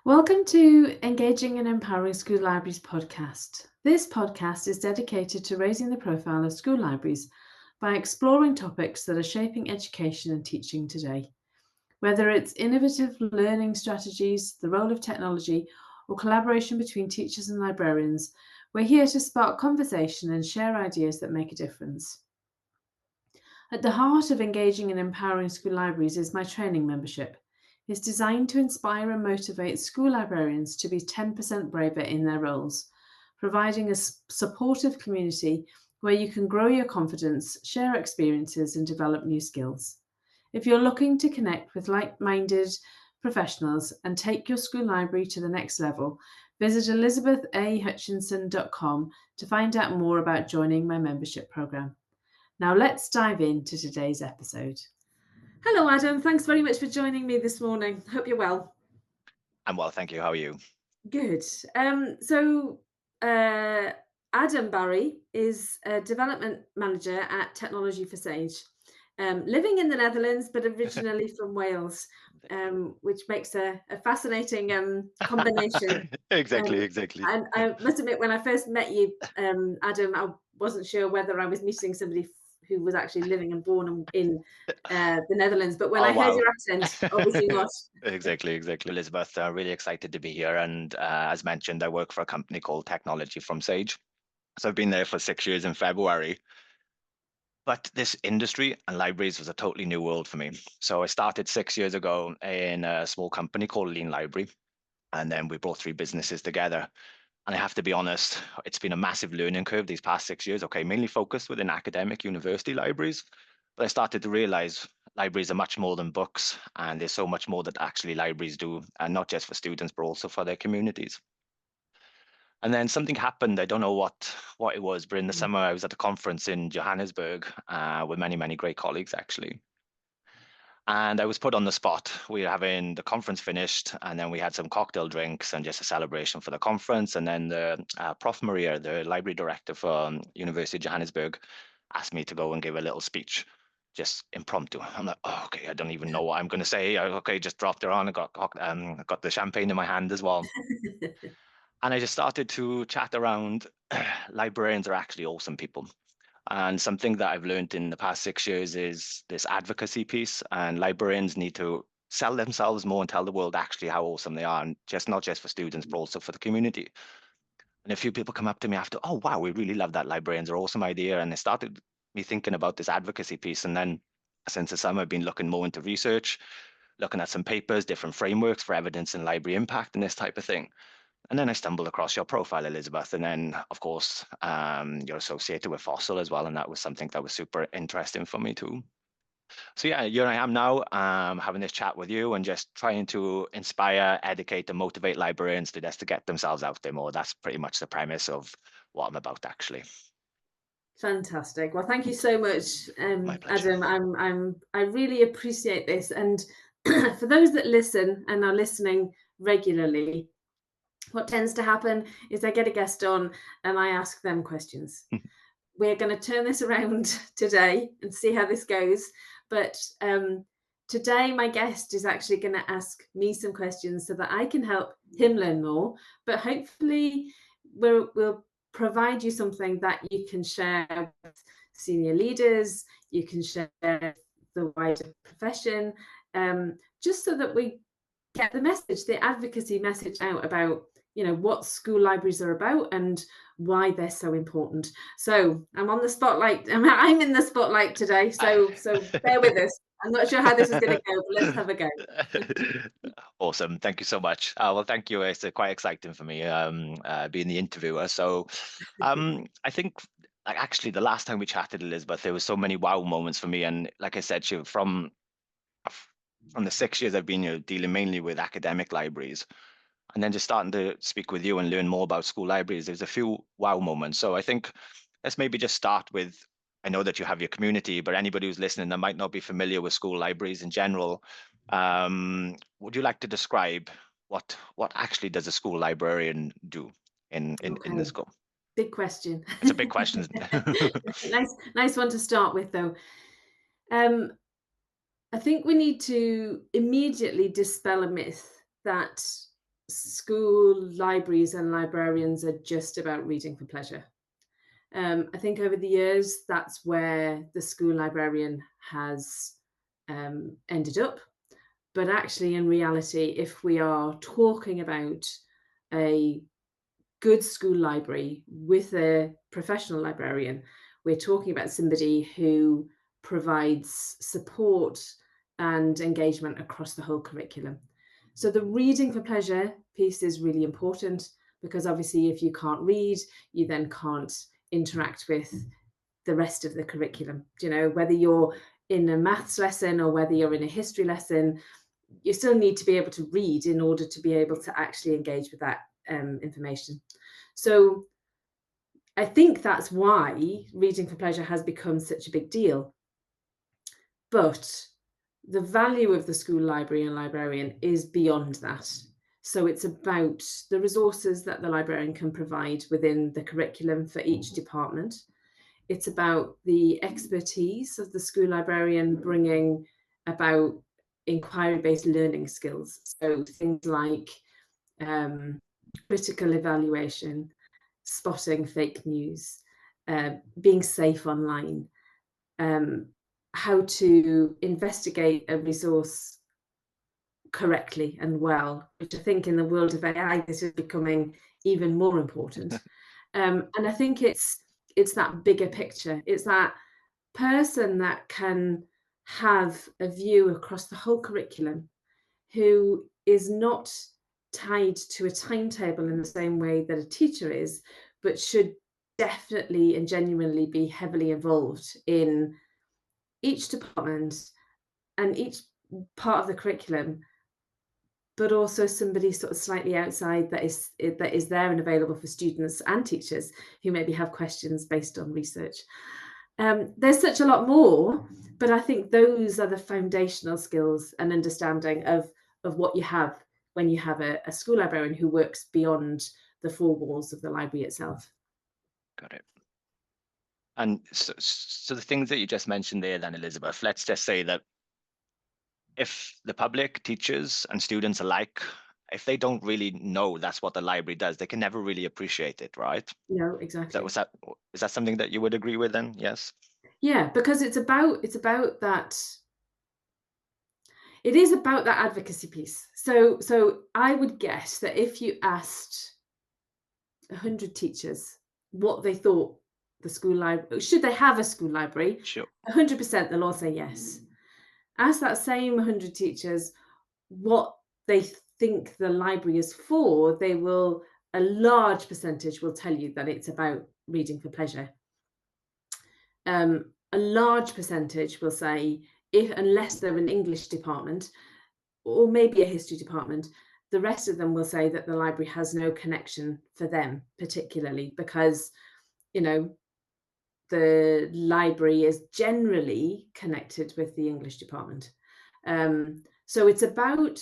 Welcome to Engaging and Empowering School Libraries podcast. This podcast is dedicated to raising the profile of school libraries by exploring topics that are shaping education and teaching today. Whether it's innovative learning strategies, the role of technology, or collaboration between teachers and librarians, we're here to spark conversation and share ideas that make a difference. At the heart of engaging and empowering school libraries is my training membership. It's designed to inspire and motivate school librarians to be 10% braver in their roles, providing a supportive community where you can grow your confidence, share experiences, and develop new skills. If you're looking to connect with like minded professionals and take your school library to the next level, visit elizabethahutchinson.com to find out more about joining my membership program. Now let's dive into today's episode. Hello, Adam. Thanks very much for joining me this morning. Hope you're well. I'm well, thank you. How are you? Good. So Adam Barry is a development manager at Technology for Sage, living in the Netherlands, but originally from Wales, which makes a fascinating combination. Exactly, Um, exactly. and I must admit, when I first met you, Adam, I wasn't sure whether I was meeting somebody who was actually living and born in the Netherlands. But when Oh, I heard wow. your accent, obviously not. Exactly, exactly. Elizabeth, really excited to be here. And as mentioned, I work for a company called Technology from Sage. So I've been there for 6 years in February. But this industry and libraries was a totally new world for me. So I started 6 years ago in a small company called Lean Library. And then we brought three businesses together. And I have to be honest, it's been a massive learning curve these past 6 years. Okay, mainly focused within academic university libraries. But I started to realize libraries are much more than books, and there's so much more that actually libraries do, and not just for students, but also for their communities. And then something happened. I don't know what it was, but in the summer I was at a conference in Johannesburg with many, many great colleagues actually. And I was put on the spot. We were having the conference finished, and then we had some cocktail drinks and just a celebration for the conference. And then the Prof. Maria, the library director for University of Johannesburg, asked me to go and give a little speech, just impromptu. I'm like, oh, okay, I don't even know what I'm going to say. Okay, just dropped her on. I got the champagne in my hand as well. And I just started to chat around. Librarians are actually awesome people. And something that I've learned in the past 6 years is this advocacy piece, and librarians need to sell themselves more and tell the world actually how awesome they are, and just not just for students, but also for the community. And a few people come up to me after, oh, wow, we really love that. Librarians are an awesome idea. And it started me thinking about this advocacy piece. And then since the summer, I've been looking more into research, looking at some papers, different frameworks for evidence and library impact and this type of thing. And then I stumbled across your profile, Elizabeth. And then, of course, you're associated with Fossil as well. And that was something that was super interesting for me too. So yeah, here I am now, having this chat with you and just trying to inspire, educate, and motivate librarians to just to get themselves out there more. That's pretty much the premise of what I'm about, actually. Fantastic. Well, thank you so much, My pleasure. Adam. I really appreciate this. And for those that listen and are listening regularly, what tends to happen is I get a guest on and I ask them questions. We're going to turn this around today and see how this goes. But today, my guest is actually going to ask me some questions so that I can help him learn more. But hopefully, we'll provide you something that you can share with senior leaders, you can share the wider profession, just so that we get the message, the advocacy message out about what school libraries are about and why they're so important. So I'm on the spotlight. I'm in the spotlight today. So bear with us. I'm not sure how this is going to go, but let's have a go. Awesome. Thank you so much. Well, thank you. It's quite exciting for me being the interviewer. So I think like actually the last time we chatted, Elizabeth, there was so many wow moments for me. And like I said, from the 6 years I've been here dealing mainly with academic libraries, and then just starting to speak with you and learn more about school libraries, there's a few wow moments. So I think let's maybe just start with, I know that you have your community, but anybody who's listening that might not be familiar with school libraries in general, would you like to describe what actually does a school librarian do in the Okay, school? big question. It's a big question. Nice one to start with, though. Um, I think we need to immediately dispel a myth that school libraries and librarians are just about reading for pleasure. I think over the years, that's where the school librarian has ended up. But actually, in reality, if we are talking about a good school library with a professional librarian, we're talking about somebody who provides support and engagement across the whole curriculum. So the reading for pleasure piece is really important, because obviously if you can't read, you then can't interact with the rest of the curriculum. You know, whether you're in a maths lesson or whether you're in a history lesson, you still need to be able to read in order to be able to actually engage with that information. So I think that's why reading for pleasure has become such a big deal. But the value of the school library and librarian is beyond that. So it's about the resources that the librarian can provide within the curriculum for each department. It's about the expertise of the school librarian bringing about inquiry-based learning skills. So things like critical evaluation, spotting fake news, being safe online, how to investigate a resource correctly and well, which I think in the world of AI, this is becoming even more important. And I think it's that bigger picture. It's that person that can have a view across the whole curriculum, who is not tied to a timetable in the same way that a teacher is, but should definitely and genuinely be heavily involved in each department and each part of the curriculum, but also somebody sort of slightly outside that is there and available for students and teachers who maybe have questions based on research. There's such a lot more, but I think those are the foundational skills and understanding of what you have when you have a school librarian who works beyond the four walls of the library itself. Got it. And so the things that you just mentioned there then, Elizabeth, let's just say that if the public, teachers and students alike, if they don't really know that's what the library does, they can never really appreciate it, right? No, exactly. Is that something that you would agree with then? Yes. Yeah, because it's about that. It is about that advocacy piece. So I would guess that if you asked 100 teachers what they thought the school library, should they have a school library, Sure. 100% they'll all say yes. Ask that same 100 teachers what they think the library is for, a large percentage will tell you that it's about reading for pleasure. A large percentage will say, unless they're an English department or maybe a history department, the rest of them will say that the library has no connection for them particularly, because, you know, the library is generally connected with the English department. So it's about,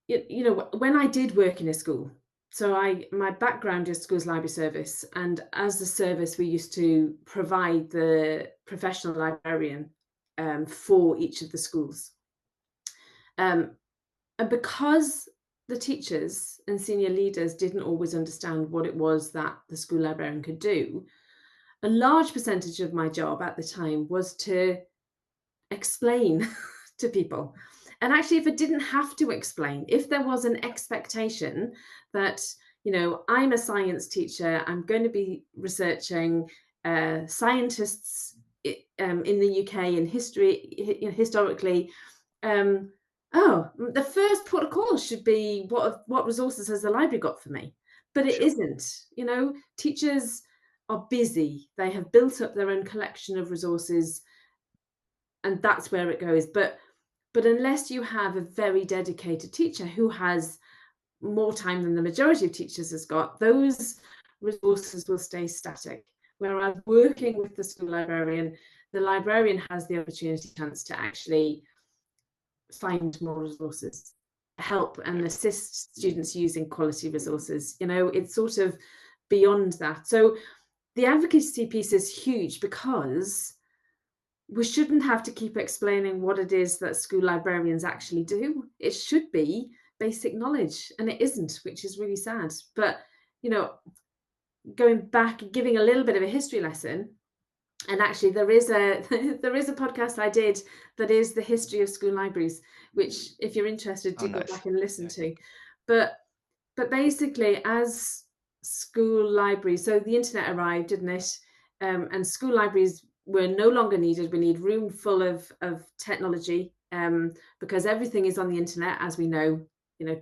you know, when I did work in a school, so my background is schools library service, and as the service, we used to provide the professional librarian for each of the schools. And because the teachers and senior leaders didn't always understand what it was that the school librarian could do, a large percentage of my job at the time was to explain to people. And actually, if I didn't have to explain, if there was an expectation that, you know, I'm a science teacher, I'm going to be researching scientists in the UK in history, historically. The first protocol should be what resources has the library got for me? But it Sure. isn't. You know, teachers are busy. They have built up their own collection of resources, and that's where it goes. But unless you have a very dedicated teacher who has more time than the majority of teachers has got, those resources will stay static. Whereas working with the school librarian, the librarian has the opportunity chance to actually find more resources, help and assist students using quality resources. You know, it's sort of beyond that. So the advocacy piece is huge, because we shouldn't have to keep explaining what it is that school librarians actually do. It should be basic knowledge, and it isn't, which is really sad. But you know, going back, giving a little bit of a history lesson, and actually there is a there is a podcast I did that is the history of school libraries, which if you're interested, Oh, do go nice. back and listen Yeah. to. But basically, as school libraries, so the internet arrived, didn't it? And school libraries were no longer needed. We need room full of technology, because everything is on the internet, as we know,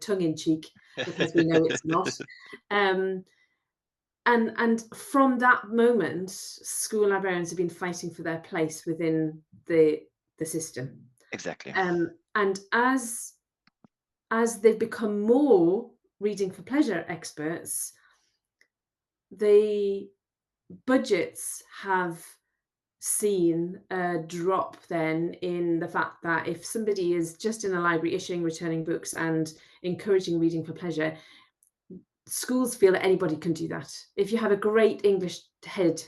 tongue in cheek, because we know it's not. Um, and from that moment, school librarians have been fighting for their place within the system. Exactly. And as they've become more reading for pleasure experts, the budgets have seen a drop then in the fact that if somebody is just in a library issuing, returning books and encouraging reading for pleasure, schools feel that anybody can do that. If you have a great English head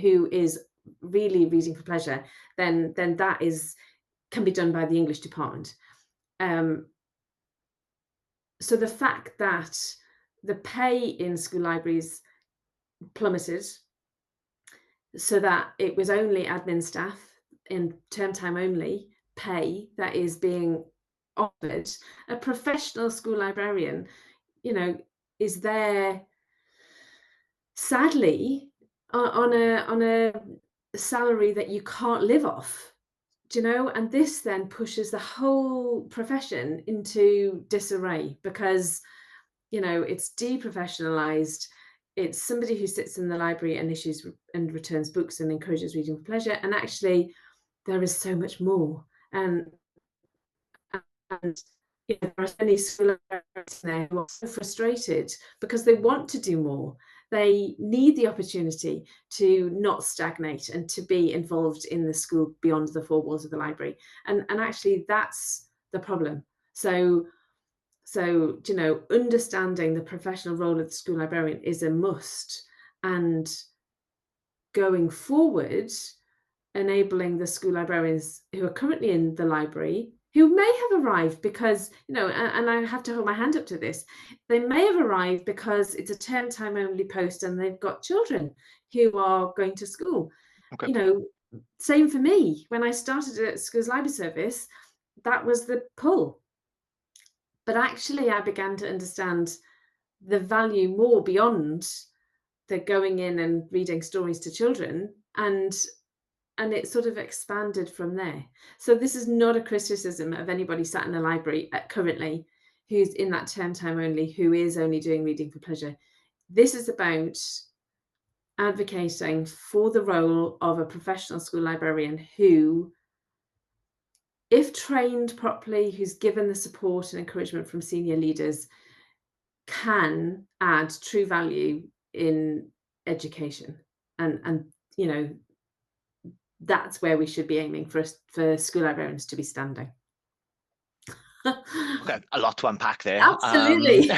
who is really reading for pleasure, then that can be done by the English department. So the fact that the pay in school libraries plummeted, so that it was only admin staff in term time only pay that is being offered, a professional school librarian, is there sadly on a salary that you can't live off. And this then pushes the whole profession into disarray, because it's deprofessionalized. It's somebody who sits in the library and issues and returns books and encourages reading for pleasure, and actually there is so much more. And there are so many school librarians now who are so frustrated because they want to do more. They need the opportunity to not stagnate and to be involved in the school beyond the four walls of the library. And actually that's the problem. So understanding the professional role of the school librarian is a must. And going forward, enabling the school librarians who are currently in the library, who may have arrived because, and I have to hold my hand up to this, they may have arrived because it's a term time only post and they've got children who are going to school. Okay. Same for me. When I started at Schools Library Service, that was the pull. But actually, I began to understand the value more beyond the going in and reading stories to children, and it sort of expanded from there. So this is not a criticism of anybody sat in the library currently who's in that term time only, who is only doing reading for pleasure. This is about advocating for the role of a professional school librarian who, if trained properly, who's given the support and encouragement from senior leaders, can add true value in education. And that's where we should be aiming for school librarians to be standing. Okay, a lot to unpack there. Absolutely.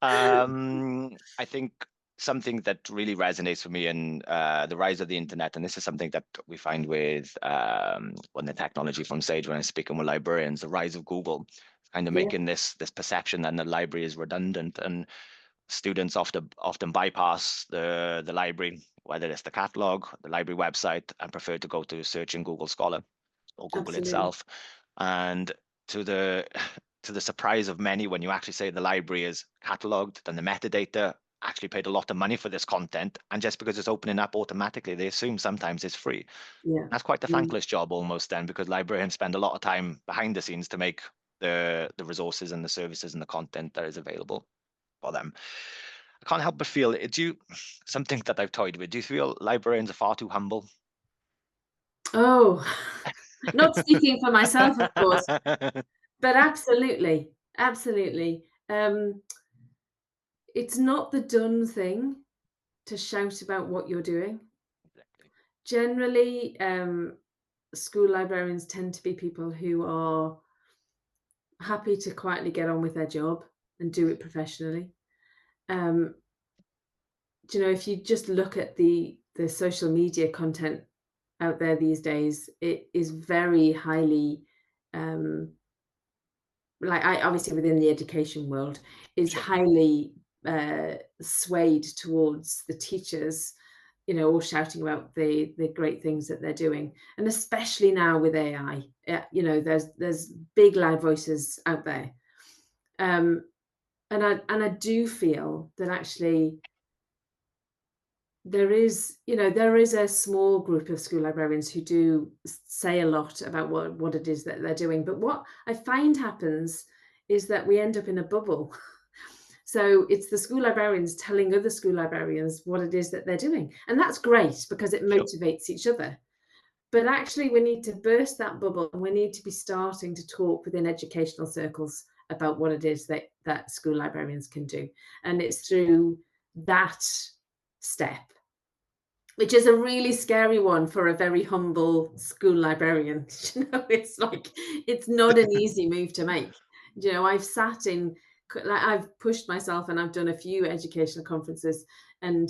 I think something that really resonates for me in the rise of the internet, and this is something that we find with when the technology from Sage, when I'm speaking with librarians, the rise of Google, kind of making this perception that the library is redundant, and students often bypass the library, whether it's the catalog, the library website, and prefer to go to search in Google Scholar or Google Absolutely. itself. And to the surprise of many, when you actually say the library is cataloged, then the metadata actually paid a lot of money for this content, and just because it's opening up automatically, they assume sometimes it's free. Yeah. That's quite a thankless job almost then, because librarians spend a lot of time behind the scenes to make the resources and the services and the content that is available for them. I can't help but feel, something that I've toyed with, do you feel librarians are far too humble? Oh, not speaking for myself, of course, but absolutely. It's not the done thing to shout about what you're doing. Exactly. Generally, school librarians tend to be people who are happy to quietly get on with their job and do it professionally. If you just look at the social media content out there these days, it is very highly like I obviously within the education world is Sure. highly swayed towards the teachers, all shouting about the great things that they're doing, and especially now with AI, there's big loud voices out there, um, and I do feel that actually there is a small group of school librarians who do say a lot about what it is that they're doing. But what I find happens is that we end up in a bubble. So it's the school librarians telling other school librarians what it is that they're doing. And that's great because it Sure. motivates each other. But actually, we need to burst that bubble and we need to be starting to talk within educational circles about what it is that school librarians can do. And it's through that step, which is a really scary one for a very humble school librarian. It's like it's not an easy move to make. I've sat in, like, I've pushed myself, and I've done a few educational conferences, and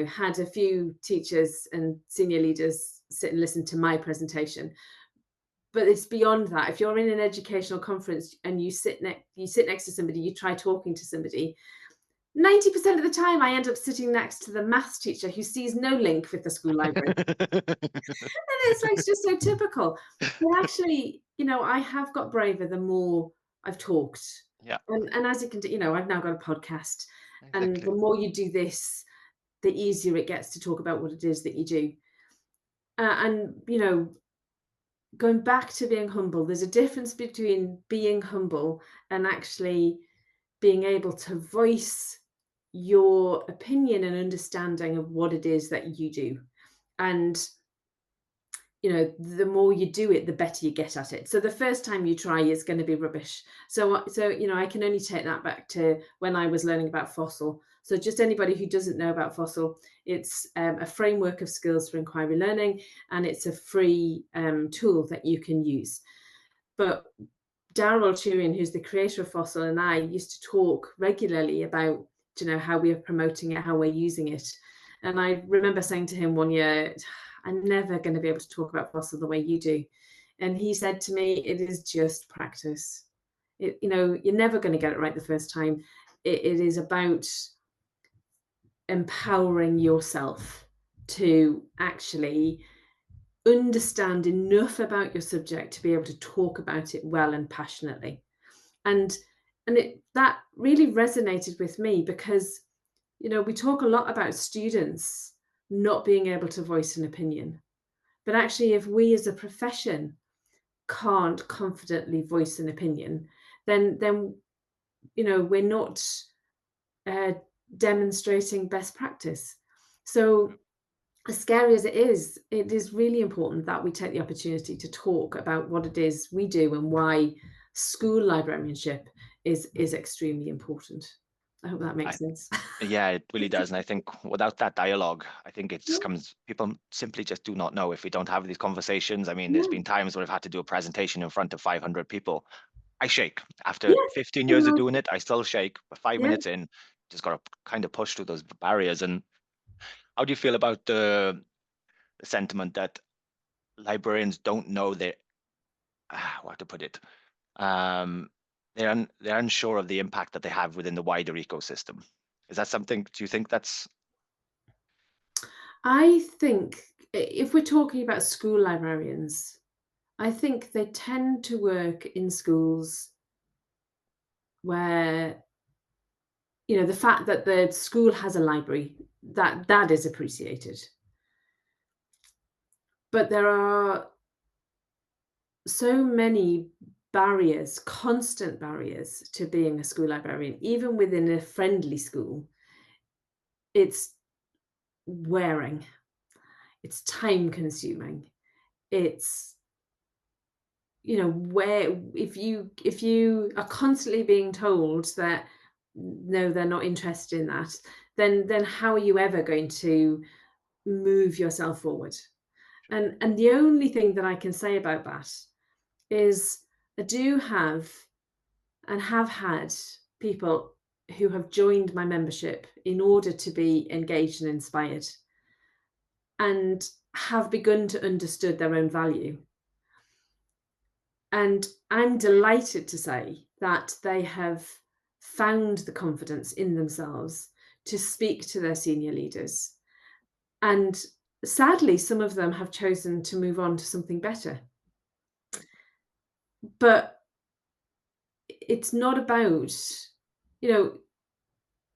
had a few teachers and senior leaders sit and listen to my presentation. But it's beyond that. If you're in an educational conference and you sit next to somebody, you try talking to somebody, 90% of the time, I end up sitting next to the maths teacher who sees no link with the school library. And it's like, it's just so typical. But actually, I have got braver the more I've talked. Yeah, And as you can do, I've now got a podcast. And the exactly. more you do this, the easier it gets to talk about what it is that you do. And going back to being humble, there's a difference between being humble and actually being able to voice your opinion and understanding of what it is that you do. And the more you do it, the better you get at it. So the first time you try is going to be rubbish. So I can only take that back to when I was learning about fossil. So just anybody who doesn't know about fossil, it's a framework of skills for inquiry learning, and it's a free tool that you can use. But Darryl Turian, who's the creator of Fossil, and I used to talk regularly about, how we are promoting it, how we're using it. And I remember saying to him one year, I'm never going to be able to talk about Fossil the way you do. And he said to me, it is just practice. You're never going to get it right the first time. It is about empowering yourself to actually understand enough about your subject to be able to talk about it well and passionately. And that really resonated with me because we talk a lot about students not being able to voice an opinion, but actually if we as a profession can't confidently voice an opinion, then we're not uh, demonstrating best practice. So as scary as it is really important that we take the opportunity to talk about what it is we do and why school librarianship is extremely important. I hope that I, makes sense. yeah, it really does. And I think without that dialogue, I think it Yeah, just comes, people simply just do not know if we don't have these conversations. I mean, there's yeah, been times where I've had to do a presentation in front of 500 people. I shake. After yeah, 15 can years of doing imagine. it, I still shake. But five Yeah. minutes in, just got to kind of push through those barriers. And how do you feel about the sentiment that librarians don't know their, how to put it? Um, they're unsure of the impact that they have within the wider ecosystem. Is that something? Do you think that's I think if we're talking about school librarians, I think they tend to work in schools where the fact that the school has a library, that is appreciated. But there are so many barriers, constant barriers to being a school librarian, even within a friendly school. It's wearing, it's time consuming. It's where if you are constantly being told that no, they're not interested in that, then how are you ever going to move yourself forward? And the only thing that I can say about that is I do have and have had people who have joined my membership in order to be engaged and inspired and have begun to understood their own value. And I'm delighted to say that they have found the confidence in themselves to speak to their senior leaders. And sadly, some of them have chosen to move on to something better. But it's not about, you know,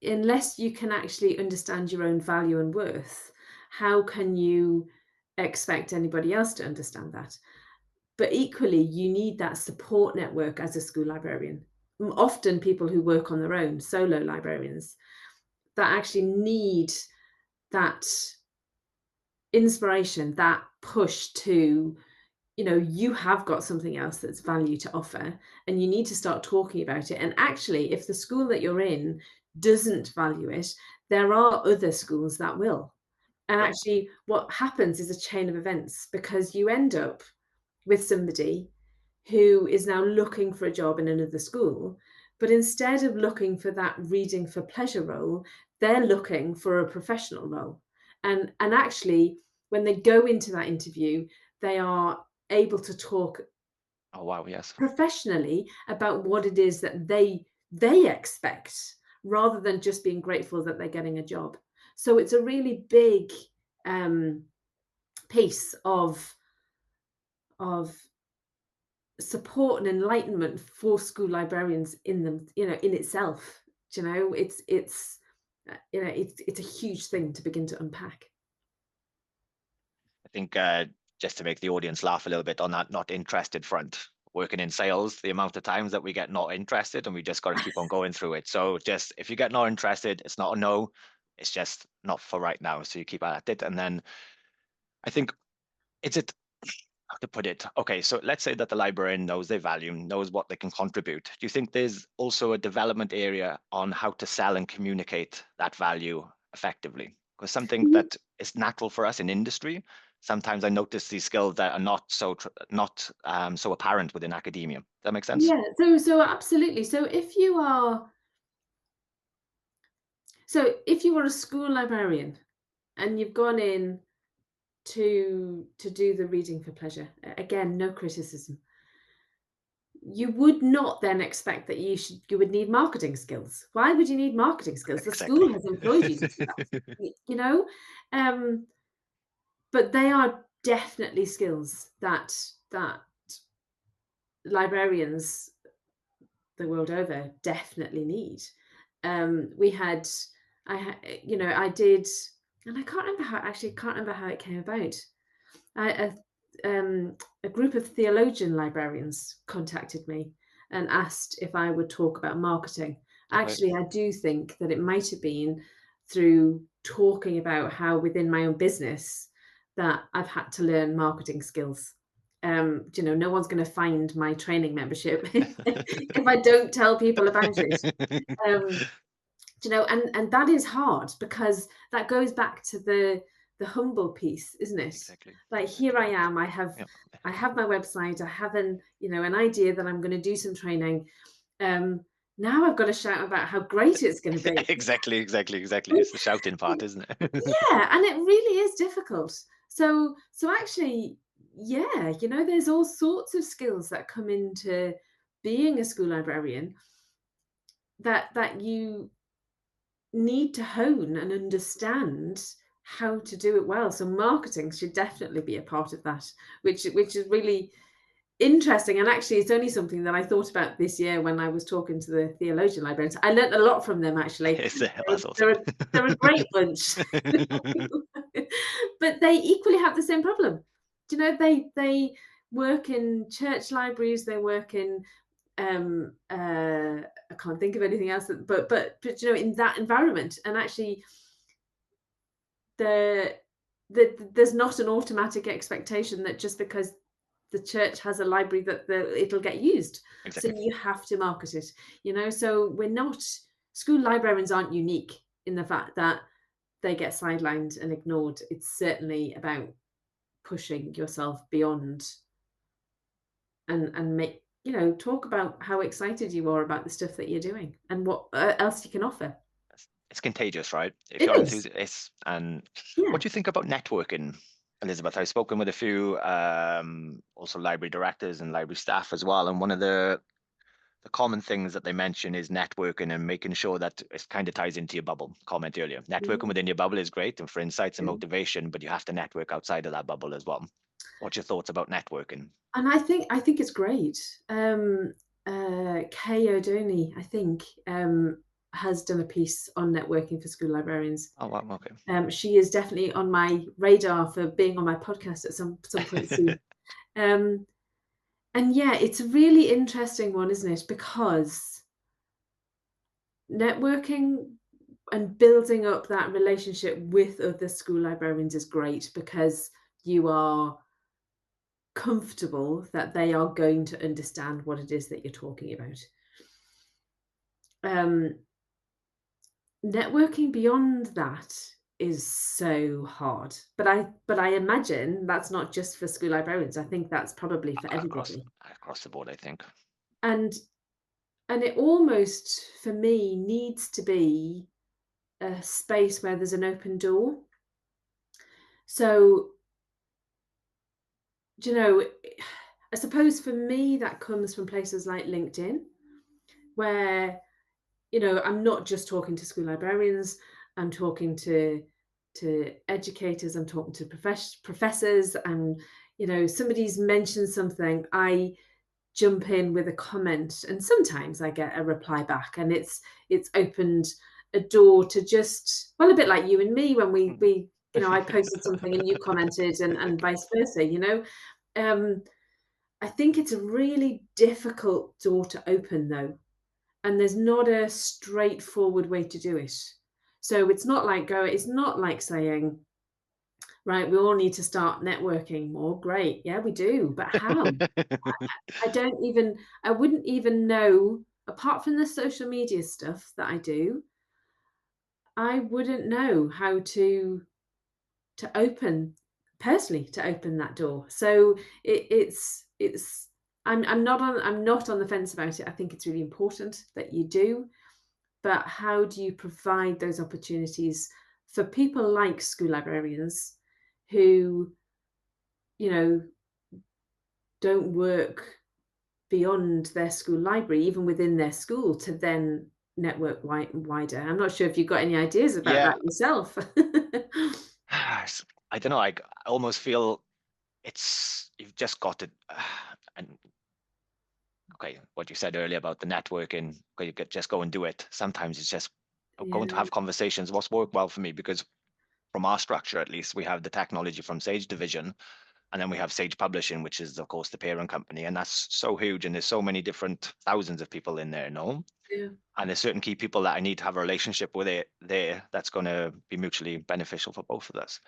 unless you can actually understand your own value and worth, how can you expect anybody else to understand that? But equally, you need that support network as a school librarian. Often people who work on their own, solo librarians, that actually need that inspiration, that push to, you have got something else that's value to offer, and you need to start talking about it. And actually, if the school that you're in doesn't value it, there are other schools that will. And Yep. actually, what happens is a chain of events, because you end up with somebody who is now looking for a job in another school, but instead of looking for that reading for pleasure role, they're looking for a professional role. And actually, when they go into that interview, they are able to talk Oh, wow. Yes. professionally about what it is that they expect, rather than just being grateful that they're getting a job. So it's a really big um, piece of support and enlightenment for school librarians in them, in itself. It's a huge thing to begin to unpack. I think just to make the audience laugh a little bit on that not interested front, working in sales, the amount of times that we get not interested and we just got to keep on going through it. So just if you get not interested, it's not a no, it's just not for right now. So you keep at it. And then I think, is it, how to put it? Okay, so let's say that the librarian knows their value, knows what they can contribute. Do you think there's also a development area on how to sell and communicate that value effectively? Because something Mhm. that is natural for us in industry, sometimes I notice these skills that are not not so apparent within academia. Does that make sense? Yeah, so absolutely. So if you are a school librarian and you've gone in to do the reading for pleasure, again, no criticism. You would not then expect that you would need marketing skills. Why would you need marketing skills? The school Exactly. has employed you to do that. You know? Um, but they are definitely skills that librarians the world over definitely need. We had I did, and I can't remember how, actually can't remember how it came about. I, a group of theologian librarians contacted me and asked if I would talk about marketing. Okay. Actually, I do think that it might have been through talking about how within my own business that I've had to learn marketing skills. No one's going to find my training membership if I don't tell people about it. Um, and that is hard, because that goes back to the humble piece, isn't it? Exactly. Like, here Exactly. I am, I have my website, I have an idea that I'm going to do some training. um Now I've got to shout about how great it's going to be. Exactly. Exactly. Exactly. It's the shouting part, isn't it? Yeah, and it really is difficult. So actually, yeah, there's all sorts of skills that come into being a school librarian that you need to hone and understand how to do it well. So marketing should definitely be a part of that, which is really interesting. And actually, it's only something that I thought about this year when I was talking to the theologian librarians. I learnt a lot from them, actually. It's They're, that's awesome. they're, a, they're a great bunch. But they equally have the same problem. They work in church libraries, they work in I can't think of anything else but in that environment. And actually, the there's not an automatic expectation that just because the church has a library that it'll get used. So Exactly. you have to market it. So we're not school librarians aren't unique in the fact that they get sidelined and ignored. It's certainly about pushing yourself beyond, and make talk about how excited you are about the stuff that you're doing and what else you can offer. It's contagious, right? If It you're is. enthusiast. And Yeah. what do you think about networking? Elizabeth, I've spoken with a few also library directors and library staff as well, and one of the common things that they mention is networking and making sure that it kind of ties into your bubble comment earlier. Networking Mm, within your bubble is great and for insights and yeah. motivation, but you have to network outside of that bubble as well. What's your thoughts about networking? And I think it's great. Kay O'Doney, I think, has done a piece on networking for school librarians. Oh, wow, okay. She is definitely on my radar for being on my podcast at some point soon. Um, and yeah, it's a really interesting one, isn't it? Because networking and building up that relationship with other school librarians is great because you are comfortable that they are going to understand what it is that you're talking about. Um, Networking beyond that is so hard. But I imagine that's not just for school librarians. I think that's probably for across everybody. across the board, I think. And and it almost for me needs to be a space where there's an open door. So, do you know, I suppose for me that comes from places like LinkedIn, where I'm not just talking to school librarians. I'm talking to educators. I'm talking to professors, and somebody's mentioned something. I jump in with a comment, and sometimes I get a reply back, and it's opened a door to just a bit like you and me when we I posted something and you commented, and vice versa. Um, I think it's a really difficult door to open though, and there's not a straightforward way to do it. So it's not like saying, right, we all need to start networking more. Great. Yeah, we do. But how? I wouldn't even know, apart from the social media stuff that I do, I wouldn't know how to open personally to open that door. So it's I'm not on the fence about it. I think it's really important that you do. But how do you provide those opportunities for people like school librarians who, you know, don't work beyond their school library, even within their school, to then network wider? I'm not sure if you've got any ideas about Yeah, that yourself. I don't know. I almost feel it's you've just got to, and okay, what you said earlier about the networking, okay, you could just go and do it. Sometimes it's just going to Yeah, have conversations. What's worked well for me, because from our structure at least, we have the technology from Sage division, and then we have Sage Publishing, which is of course the parent company, and that's so huge, and there's so many different thousands of people in there, no? yeah, And there's certain key people that I need to have a relationship with it there that's going to be mutually beneficial for both of us.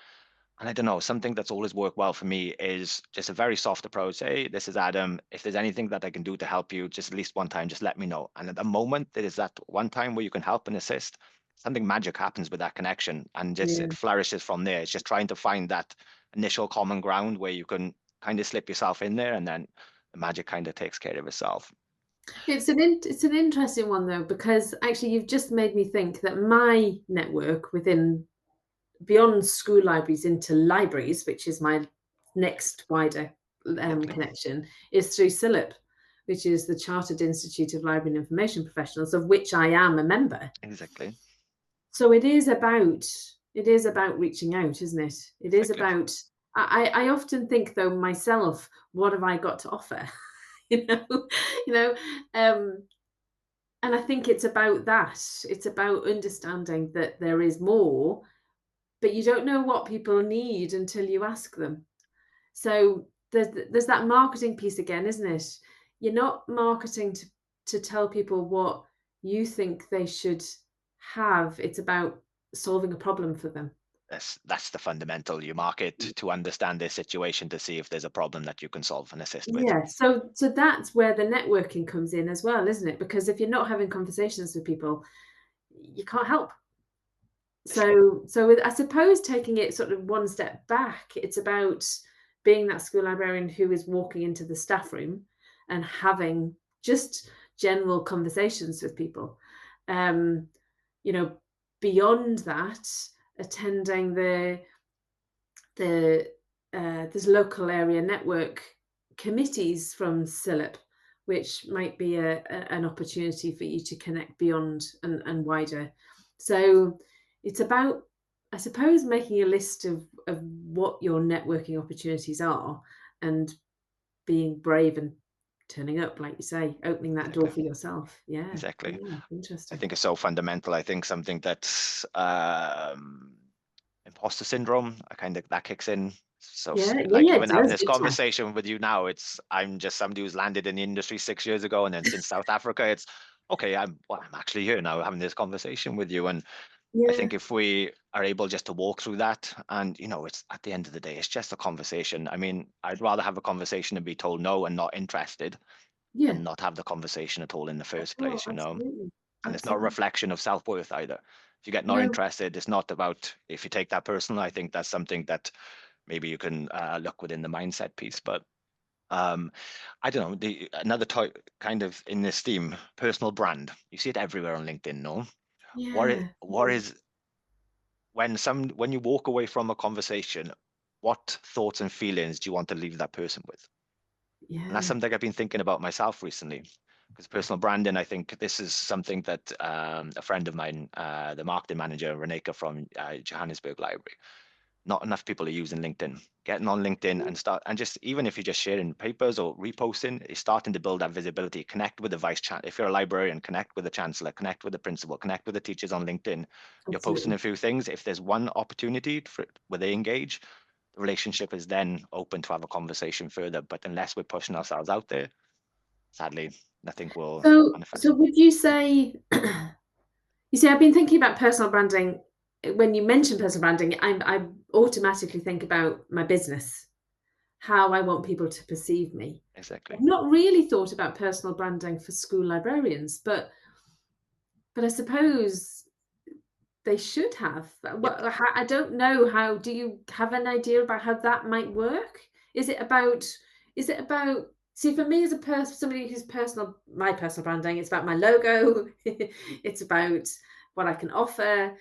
And I don't know, something that's always worked well for me is just a very soft approach. Hey, this is Adam. If there's anything that I can do to help you, just at least one time, just let me know. And at the moment, there is that one time where you can help and assist, something magic happens with that connection and just yeah. it flourishes from there. It's just trying to find that initial common ground where you can kind of slip yourself in there and then the magic kind of takes care of itself. It's an interesting one though, because actually you've just made me think that my network within beyond school libraries into libraries, which is my next wider Exactly. connection, is through CILIP, which is the Chartered Institute of Library and Information Professionals, of which I am a member. Exactly. So it is about reaching out, isn't it? It is Exactly. about. I often think though myself, what have I got to offer? you know, you know, um, and I think it's about that. It's about understanding that there is more, but you don't know what people need until you ask them. So there's that marketing piece again, isn't it? You're not marketing to tell people what you think they should have. It's about solving a problem for them. That's the fundamental. You market to understand their situation to see if there's a problem that you can solve and assist with. Yeah, so that's where the networking comes in as well, isn't it? Because if you're not having conversations with people, you can't help. It's I suppose taking it sort of one step back, it's about being that school librarian who is walking into the staff room and having just general conversations with people. Um, you know, Beyond that, attending the there's local area network committees from SILIP, which might be an opportunity for you to connect beyond and wider. So it's about, I suppose, making a list of what your networking opportunities are and being brave and turning up, like you say, opening that door Exactly. for yourself. Yeah, Exactly. yeah, I interesting. think it's so fundamental. I think something that's imposter syndrome, I kind of that kicks in. So Yeah, yeah, like yeah, it even having does this big time. conversation with you now, it's I'm just somebody who's landed in the industry 6 years ago, and then since South Africa, it's okay. I'm actually here now having this conversation with you, and I Yeah, think if we are able just to walk through that, and it's at the end of the day, it's just a conversation. I mean, I'd rather have a conversation and be told no and not interested yeah. than not have the conversation at all in the first Oh, place. absolutely, And it's not a absolutely. reflection of self-worth either. If you get not No, interested, it's not about if you take that personal. I think that's something that maybe you can look within the mindset piece. But um, I don't know, another type kind of in this theme, personal brand. You see it everywhere on LinkedIn, no? yeah, What yeah, is when you walk away from a conversation, what thoughts and feelings do you want to leave that person with? And that's yeah. something I've been thinking about myself recently. Because personal branding, I think this is something that a friend of mine, the marketing manager, Reneka from Johannesburg Library, not enough people are using LinkedIn. Getting on LinkedIn and start, and just even if you're just sharing papers or reposting, it's starting to build that visibility. Connect with the vice chancellor. If you're a librarian, connect with the chancellor, connect with the principal, connect with the teachers on LinkedIn. You're posting Absolutely. a few things. If there's one opportunity where they engage, the relationship is then open to have a conversation further. But unless we're pushing ourselves out there, sadly, nothing will So manifest. would you say you see, I've been thinking about personal branding. When you mention personal branding, I automatically think about my business, how I want people to perceive me. I've Exactly. not really thought about personal branding for school librarians, but I suppose they should have. Yep. I don't know how. Do you have an idea about how that might work? Is it about? Is it about? See, for me as a person, somebody who's my personal branding, it's about my logo. It's about what I can offer.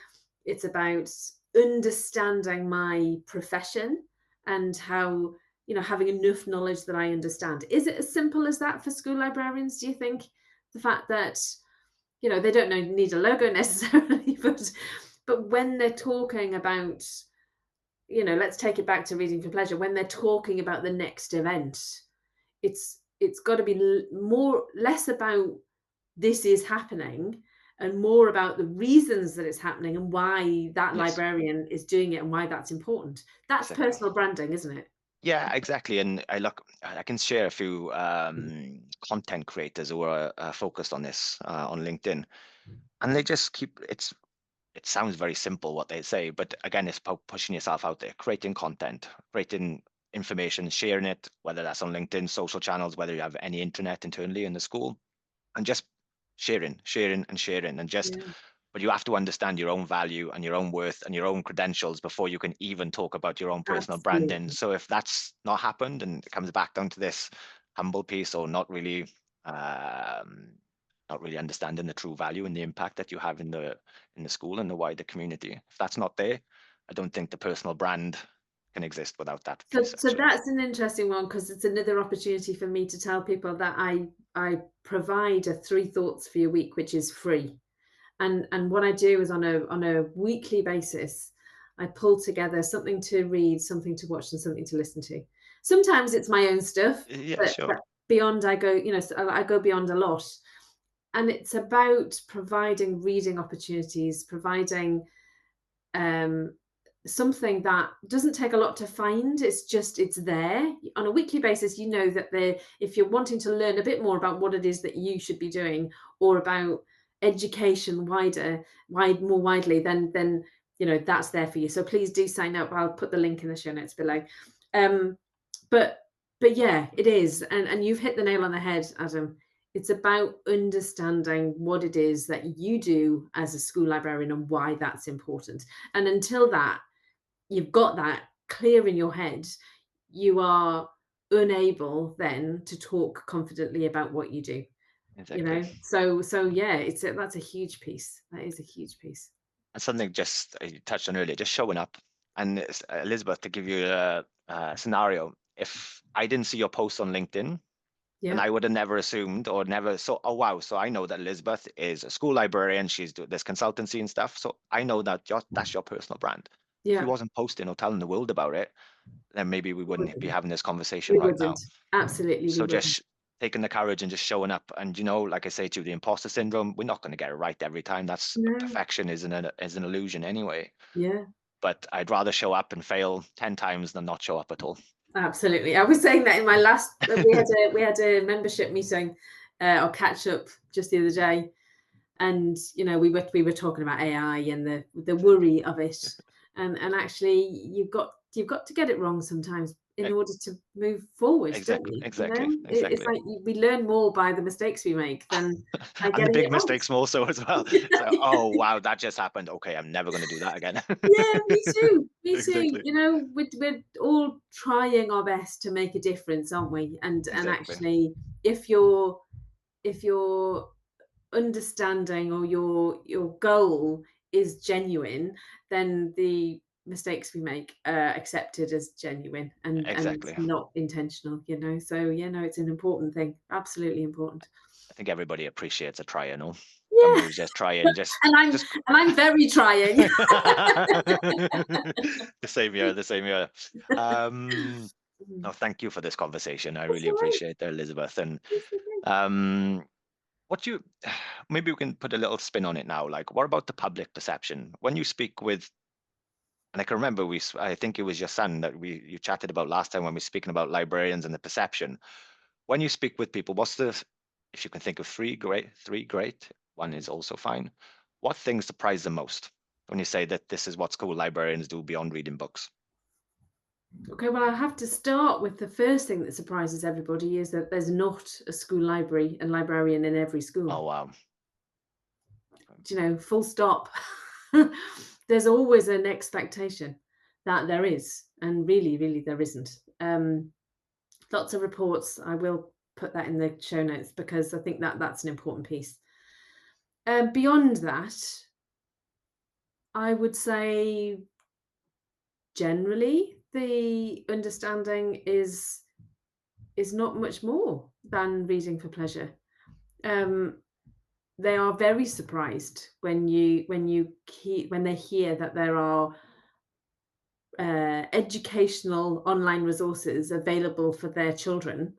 It's about understanding my profession and how having enough knowledge that I understand. Is it as simple as that for school librarians? Do you think the fact that they don't need a logo necessarily, but when they're talking about, let's take it back to reading for pleasure. When they're talking about the next event, it's got to be less about this is happening and more about the reasons that it's happening and why that Yes. librarian is doing it and why that's important. That's Exactly. personal branding, isn't it? Yeah, exactly. And I can share a few content creators who are focused on this on LinkedIn, and they just keep it sounds very simple what they say, but again, it's about pushing yourself out there, creating content, creating information, sharing it, whether that's on LinkedIn, social channels, whether you have any internet internally in the school, and just sharing, and sharing, and just Yeah, but you have to understand your own value and your own worth and your own credentials before you can even talk about your own personal branding. absolutely. So if that's not happened and it comes back down to this humble piece or not really understanding the true value and the impact that you have in the school and the wider community, if that's not there, I don't think the personal brand can exist without that piece So actually. that's an interesting one because it's another opportunity for me to tell people that I provide a three thoughts for your week, which is free. And what I do is on a weekly basis, I pull together something to read, something to watch, and something to listen to. Sometimes it's my own stuff, Yeah, but sure. beyond I go, I go beyond a lot. And it's about providing reading opportunities, providing um, something that doesn't take a lot to find. It's there on a weekly basis. You know that if you're wanting to learn a bit more about what it is that you should be doing, or about education more widely, then that's there for you. So please do sign up. I'll put the link in the show notes below. Um, but but yeah, it is, and you've hit the nail on the head, Adam. It's about understanding what it is that you do as a school librarian and why that's important. And until you've got that clear in your head, you are unable then to talk confidently about what you do. Exactly. So yeah, that's a huge piece. That is a huge piece. And something just you touched on earlier, just showing up. And Elizabeth, to give you a scenario, if I didn't see your post on LinkedIn, and Yeah. I would have never assumed or never so, oh wow, so I know that Elizabeth is a school librarian, she's doing this consultancy and stuff, so I know that that's your personal brand. If you Yeah. wasn't posting or telling the world about it, then maybe we We wouldn't be wouldn't. having this conversation We right now. wouldn't. Absolutely, we So wouldn't. just taking the courage and just showing up, and like I say to you, the imposter syndrome, we're not going to get it right every time. That's No. perfection is an illusion anyway. Yeah. But I'd rather show up and fail 10 times than not show up at all. Absolutely. I was saying that in my last, we had a membership meeting or catch up just the other day, and we were talking about AI and the worry of it, and actually you've got to get it wrong sometimes in order to move forward, don't Exactly, you? exactly, It's exactly. like we learn more by the mistakes we make than by And the getting it big right. mistakes more so as well. So, oh wow, that just happened. Okay, I'm never going to do that again. Yeah, me too. Me too. Exactly, We're all trying our best to make a difference, aren't we? And exactly, actually, if your understanding or your goal is genuine, then the mistakes we make are accepted as genuine and exactly. not intentional. So no, it's an important thing. Absolutely important. I think everybody appreciates a try, Yeah, somebody who's just trying, and I'm just. and I'm very trying. The same year, the same year. Um, no, thank you for this conversation. I That's really all right. appreciate it, Elizabeth. And It's okay. um, what you maybe we can put a little spin on it now. Like, what about the public perception when you speak with? And I can remember I think it was your son that you chatted about last time when we were speaking about librarians and the perception. When you speak with people, if you can think of three great, one is also fine. What things surprise them most when you say that this is what school librarians do beyond reading books? Okay, well, I have to start with the first thing that surprises everybody is that there's not a school library and librarian in every school. Oh wow. Full stop. There's always an expectation that there is, and really, really, there isn't. Lots of reports. I will put that in the show notes because I think that that's an important piece. Beyond that, I would say generally the understanding is not much more than reading for pleasure. Um, they are very surprised when they hear that there are educational online resources available for their children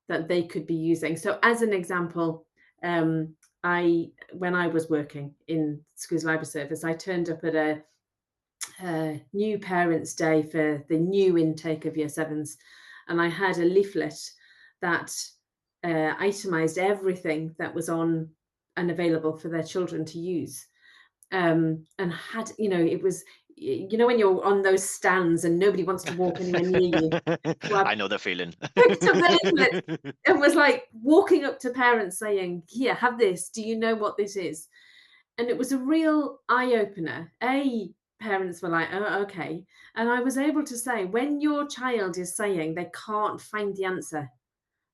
that they could be using. So, as an example, I when I was working in schools library service, I turned up at a new parents' day for the new intake of year sevens, and I had a leaflet that itemized everything that was on and available for their children to use. And had it was when you're on those stands and nobody wants to walk anywhere near you. So I I know the feeling. picked up the leaflet and was like walking up to parents saying, "Here, have this. Do you know what this is?" And it was a real eye opener. Parents were like, "Oh, okay," and I was able to say, when your child is saying they can't find the answer,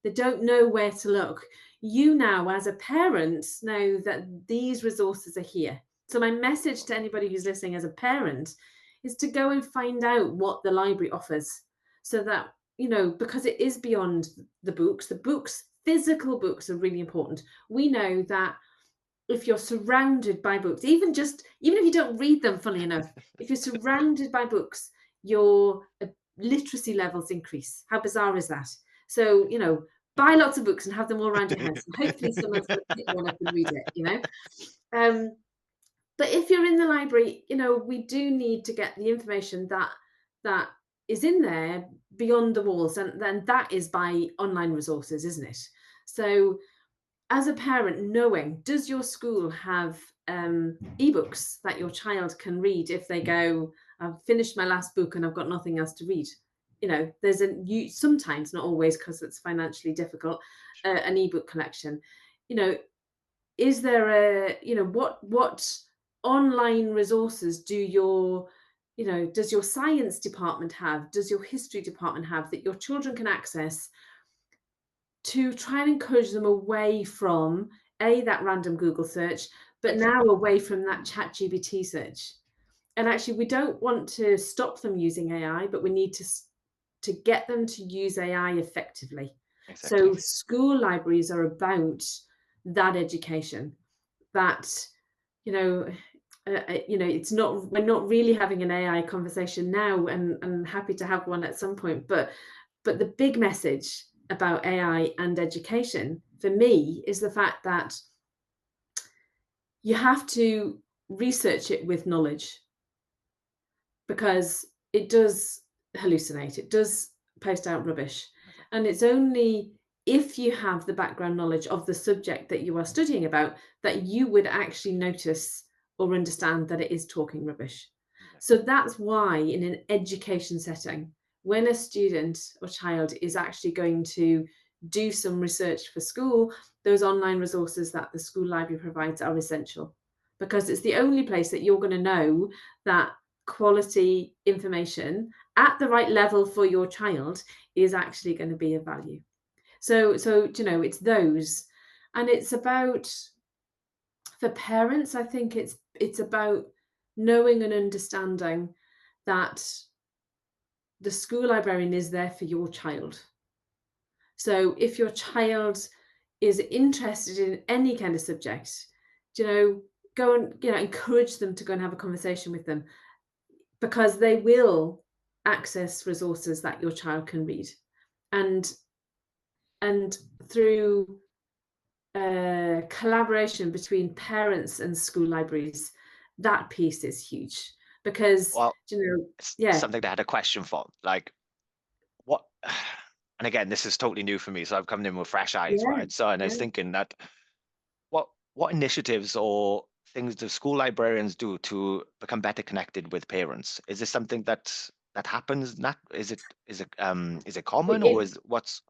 they don't know where to look. You now, as a parent, know that these resources are here. So, my message to anybody who's listening as a parent is to go and find out what the library offers so that, because it is beyond the books, physical books are really important. We know that if you're surrounded by books, even if you don't read them, funny enough, if you're surrounded by books, your literacy levels increase. How bizarre is that? So, buy lots of books and have them all around your house, and hopefully someone's going to pick one up and read it. Um, but if you're in the library, we do need to get the information that is in there beyond the walls, and then that is by online resources, isn't it? So, as a parent, knowing, does your school have ebooks that your child can read if they go, "I've finished my last book and I've got nothing else to read"? There's sometimes, not always, because it's financially difficult, an ebook collection. Is there what online resources does your science department have? Does your history department have that your children can access to try and encourage them away from that random Google search, but now Exactly. away from that chat GBT search? and actually, we don't want to stop them using AI, but we need to get them to use AI effectively. Exactly. So school libraries are about that education. That it's not we're not really having an AI conversation now, and happy to have one at some point. But the big message about AI and education for me is the fact that you have to research it with knowledge, because it does hallucinate, it does post out rubbish. And it's only if you have the background knowledge of the subject that you are studying about that you would actually notice or understand that it is talking rubbish. So that's why, in an education setting, when a student or child is actually going to do some research for school, those online resources that the school library provides are essential, because it's the only place that you're going to know that quality information at the right level for your child is actually going to be of value. So it's those, and it's about, for parents, I think it's about knowing and understanding that the school librarian is there for your child. So if your child is interested in any kind of subject, go and encourage them to go and have a conversation with them, because they will access resources that your child can read. And and through collaboration between parents and school libraries, that piece is huge, because Well, it's yeah, something that I had a question for. Like, what? And again, this is totally new for me, so I've come in with fresh eyes, yeah, right? So, and I was yeah. thinking that what initiatives or things do school librarians do to become better connected with parents? Is this something that happens? Not is it common, or it, is what's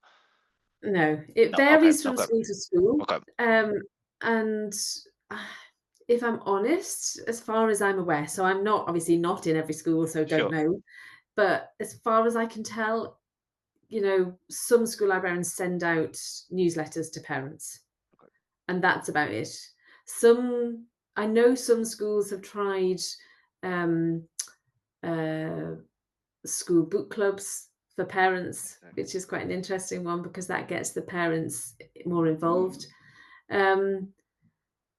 no, it no? Okay, varies from okay, school to school. okay, And uh, if I'm honest, as far as I'm aware, so I'm not, obviously not in every school, so don't sure. know, but as far as I can tell, some school librarians send out newsletters to parents, Okay. and that's about it. Some I know some schools have tried um, uh, school book clubs for parents, Exactly. which is quite an interesting one, because that gets the parents more involved. Um,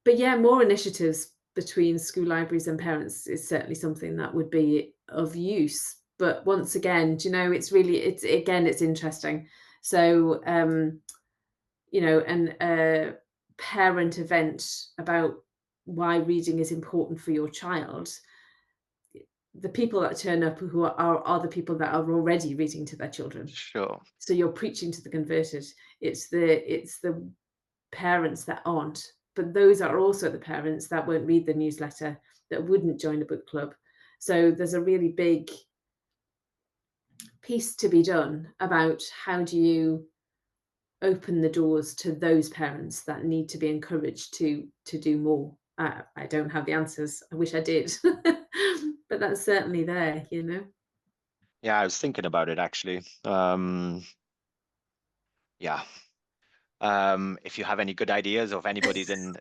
but yeah, more initiatives between school libraries and parents is certainly something that would be of use. But once again, it's interesting. So and a parent event about why reading is important for your child, the people that turn up who are the people that are already reading to their children. Sure. So you're preaching to the converted. It's the parents that aren't, but those are also the parents that won't read the newsletter, that wouldn't join a book club. So there's a really big piece to be done about how do you open the doors to those parents that need to be encouraged to do more. I don't have the answers. I wish I did, but that's certainly there. Yeah, I was thinking about it actually. Yeah. If you have any good ideas, or if anybody's in,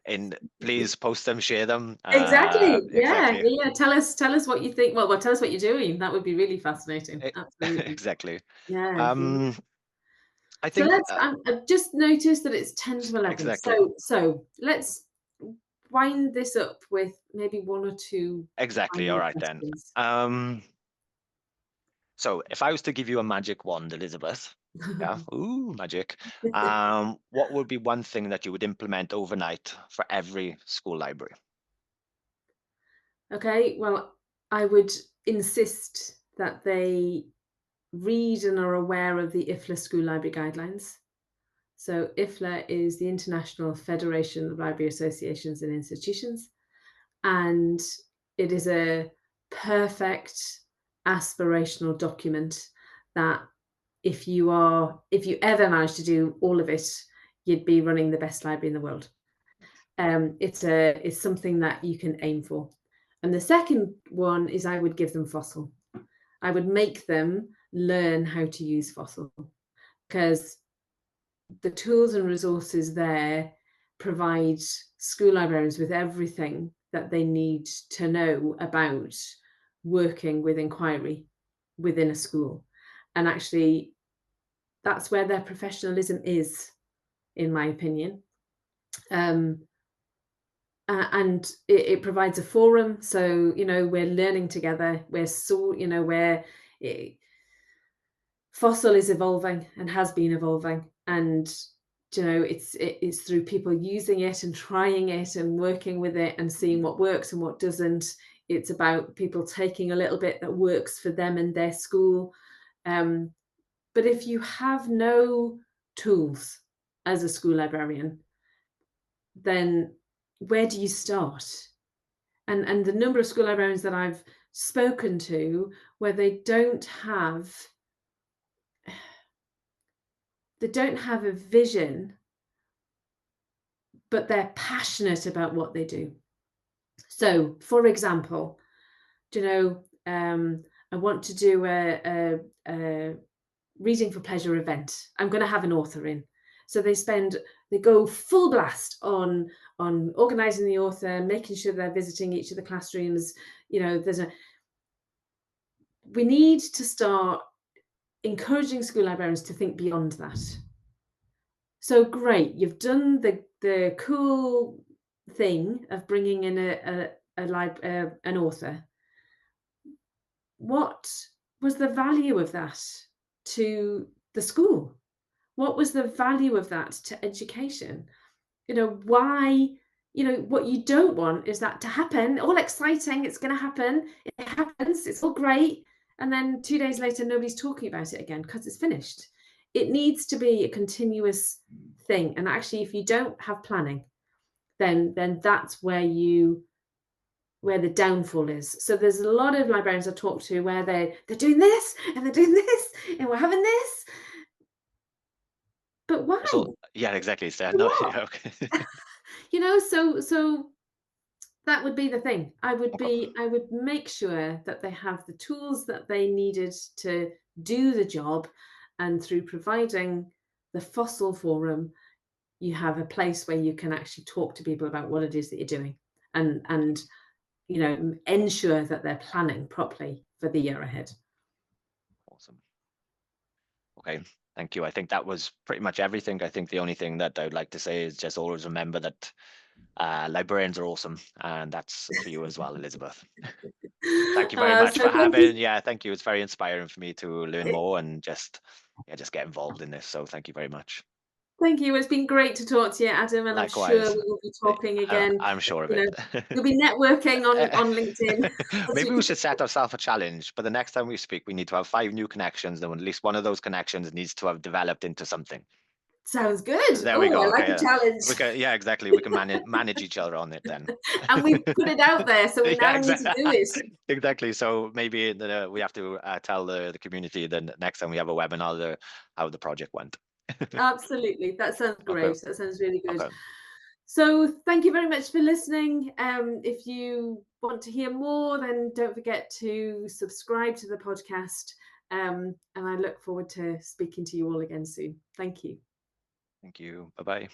please post them, share them. Exactly. Yeah, Exactly. yeah. Tell us what you think. Well, tell us what you're doing. That would be really fascinating. E- Absolutely. exactly. Yeah. Yeah. Um, I So think I've just noticed that it's 10 to 11. exactly, So let's wind this up with maybe one or two exactly. All final right then. questions. So if I was to give you a magic wand, Elizabeth, yeah, ooh, magic. What would be one thing that you would implement overnight for every school library? Okay, well, I would insist that they read and are aware of the IFLA School Library Guidelines. So IFLA is the International Federation of Library Associations and Institutions, and it is a perfect aspirational document that if you ever manage to do all of it, you'd be running the best library in the world. It's something that you can aim for. And the second one is I would give them Fossil. I would make them learn how to use Fossil, because the tools and resources there provide school librarians with everything that they need to know about working with inquiry within a school. And actually, that's where their professionalism is, in my opinion. Um, and it provides a forum. So, we're learning together. Where fossil is evolving and has been evolving. And, it's through people using it and trying it and working with it and seeing what works and what doesn't. It's about people taking a little bit that works for them and their school. Um, but if you have no tools as a school librarian, then where do you start? And the number of school librarians that I've spoken to where they don't have a vision, but they're passionate about what they do. So, for example, I want to do a reading for pleasure event. I'm going to have an author in. So they go full blast on organizing the author, making sure they're visiting each of the classrooms. We need to start encouraging school librarians to think beyond that. So great, you've done the cool thing of bringing in an author. What was the value of that to the school? What was the value of that to education? Why, what you don't want is that to happen. All exciting, it's going to happen. It happens, it's all great. And then 2 days later, nobody's talking about it again because it's finished. It needs to be a continuous thing. And actually, if you don't have planning, then that's where the downfall is. So there's a lot of librarians I talk to where they're doing this and they're doing this and we're having this. But why? So yeah, exactly. So For no, what? yeah, okay. So that would be the thing. I would Okay. make sure that they have the tools that they needed to do the job, and through providing the fossil forum, you have a place where you can actually talk to people about what it is that you're doing, and ensure that they're planning properly for the year ahead. Awesome. Okay, thank you. I think that was pretty much everything. I think the only thing that I would like to say is just always remember that librarians are awesome, and that's for you as well, Elizabeth. Thank you very much So for thank you. having. Yeah, thank you. It's very inspiring for me to learn more and just get involved in this. So thank you very much. Thank you. It's been great to talk to you, Adam, and I'm sure Likewise. we will be talking again. I'm sure of You it. know, we'll be networking on LinkedIn as Maybe we we should set ourselves a challenge, but the next time we speak, we need to have 5 new connections. Then at least one of those connections needs to have developed into something. sounds good. There we Oh, go. I like Okay, a challenge. we can. Yeah, exactly. We can manage each other on it then. And we put it out there, so we Yeah, now need to do it. exactly. So maybe we have to tell the community then next time we have a webinar how the project went. Absolutely. That sounds Okay. great. That sounds really good. Okay. So thank you very much for listening. If you want to hear more, then don't forget to subscribe to the podcast. And I look forward to speaking to you all again soon. Thank you. Thank you. Bye bye.